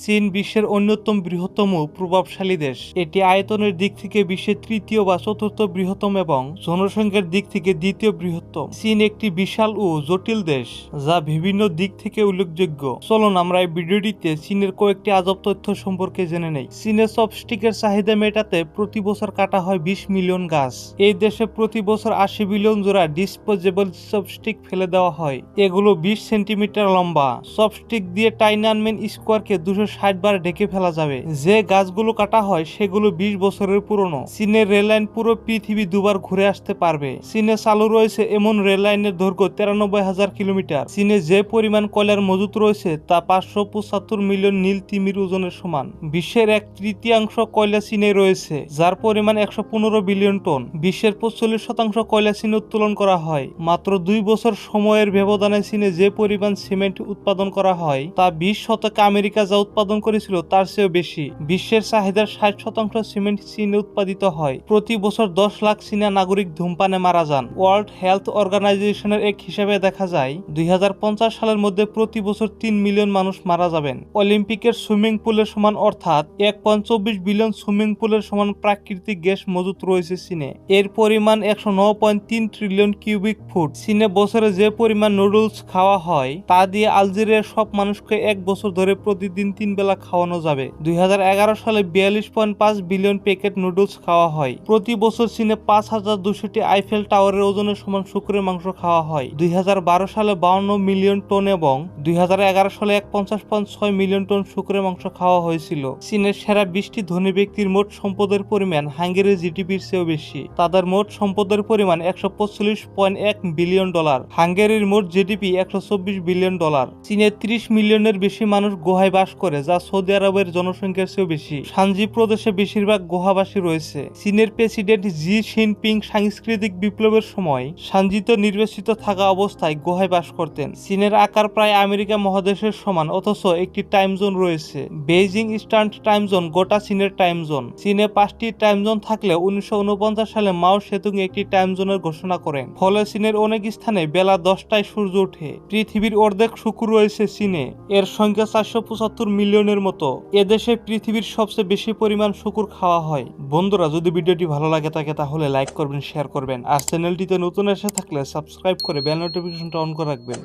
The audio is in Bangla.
চীন বিশ্বের অন্যতম বৃহত্তম প্রভাবশালী দেশ। এটি আয়তনের দিক থেকে বিশ্বের তৃতীয় বা চতুর্থ বৃহত্তম এবং জনসংখ্যার দিক থেকে দ্বিতীয় বৃহত্তম। চীন একটি বিশাল ও জটিল দেশ, যা বিভিন্ন দিক থেকে উল্লেখযোগ্য। চলুন আমরা এই ভিডিওটিতে চীনের কয়েকটি আজব তথ্য সম্পর্কে জেনে নেই। চীনের চপস্টিকের চাহিদা মেটাতে প্রতি বছর কাটা হয় 20 মিলিয়ন গাছ। এই দেশে প্রতি বছর 80 বিলিয়ন জোড়া ডিসপোজেবল চপস্টিক ফেলে দেওয়া হয়। এগুলো 20 সেন্টিমিটার লম্বা। চপস্টিক দিয়ে টাইনানমেন স্কোয়ারকে 260 বার ঢেকে ফেলা যাবে। যে গাছগুলো কাটা হয় সেগুলো 20 বছরের পুরনো। চীনের রেললাইন পুরো পৃথিবী দুবার ঘুরে আসতে পারবে। চীনে চালু রয়েছে এমন রেললাইনের দৈর্ঘ্য 93,000 কিলোমিটার। চীনে যে পরিমাণ কয়লার মজুত রয়েছে তা 575 মিলিয়ন নীল তিমির ওজনের সমান। বিশ্বের 1/3 কয়লা চীনে রয়েছে, যার পরিমাণ 115 বিলিয়ন টন। বিশ্বের 45% কয়লা চীনে উত্তোলন করা হয়। মাত্র 2 বছর সময়ের ব্যবধানে চীনে যে পরিমাণ সিমেন্ট উৎপাদন করা হয় তা 20 শতকে আমেরিকা যা উৎপাদন করেছিল তার চেয়েও বেশি। বিশ্বের চাহিদার 60% সিমেন্ট চীনে উৎপাদিত হয়। প্রতি বছর 10 লাখ চীনা নাগরিক ধূমপানে মারা যান। ওয়ার্ল্ড হেলথ অর্গানাইজেশনের এক হিসাবে দেখা যায় 2050 সালের মধ্যে প্রতি বছর 3 মিলিয়ন মানুষ মারা যাবেন। অলিম্পিকের সুইমিং পুলের সমান অর্থাৎ 1.24 বিলিয়ন সুইমিং পুলের সমান প্রাকৃতিক গ্যাস মজুত রয়েছে চীনে। এর পরিমাণ 109.3 ট্রিলিয়ন কিউবিক ফুট। চীনে বছরে যে পরিমাণ নুডলস খাওয়া হয় তা দিয়ে আলজেরিয়ার সব মানুষকে 1 বছর ধরে প্রতিদিন 3 বেলা খাওয়ানো যাবে। 2011 সালে 42.5 বিলিয়ন প্যাকেট নুডলস খাওয়া হয়। প্রতি বছর চীনে 5,200টি আইফেল টাওয়ারের ওজনের সমান শুকরের মাংস খাওয়া হয়। 2012 সালে 52 মিলিয়ন টন এবং 2011 সালে 51.6 মিলিয়ন টন শুকরের মাংস খাওয়া হয়েছিল। চীনের সেরা 20টি ধনী ব্যক্তির মোট সম্পদের পরিমাণ হাঙ্গেরির জিডিপির চেয়েও বেশি। তাদের মোট সম্পদের পরিমাণ 145.1 বিলিয়ন ডলার। হাঙ্গেরির মোট জিডিপি 124 বিলিয়ন ডলার। চীনে 30 মিলিয়নের বেশি মানুষ গুহায় বাস করে, যা সৌদি আরবের জনসংখ্যার চেয়েও বেশি। শানজি প্রদেশে বেশিরভাগ গুহাবাসী রয়েছে। চীনের প্রেসিডেন্ট জি জিনপিং সাংস্কৃতিক বিপ্লবের সময় শানজিতে নির্বাসিত থাকা অবস্থায় গুহায় বাস করতেন। চীনের আকার প্রায় আমেরিকা মহাদেশের সমান, অথচ একটি টাইম জোন রয়েছে। বেইজিং ইস্টার্ন টাইম জোন গোটা চীনের টাইম জোন। চীনে 5টি টাইম জোন থাকলে 1949 সালে মাও সেতুং একটি টাইম জোনের ঘোষণা করেন। ফলে চীনের অনেক স্থানে বেলা 10টায় সূর্য ওঠে। পৃথিবীর অর্ধেক শুকুর রয়েছে চীনে। এর সংখ্যা 475 মিলিয়নের মতো। এদেশে পৃথিবীর সবচেয়ে বেশি পরিমাণ শুকুর খাওয়া হয়। বন্ধুরা, যদি ভিডিওটি ভালো লাগে থাকে তাহলে লাইক করবেন, শেয়ার করবেন, আর চ্যানেলটিতে নতুন এসে থাকলে সাবস্ক্রাইব করে বেল নোটিফিকেশনটা অন করে রাখবেন।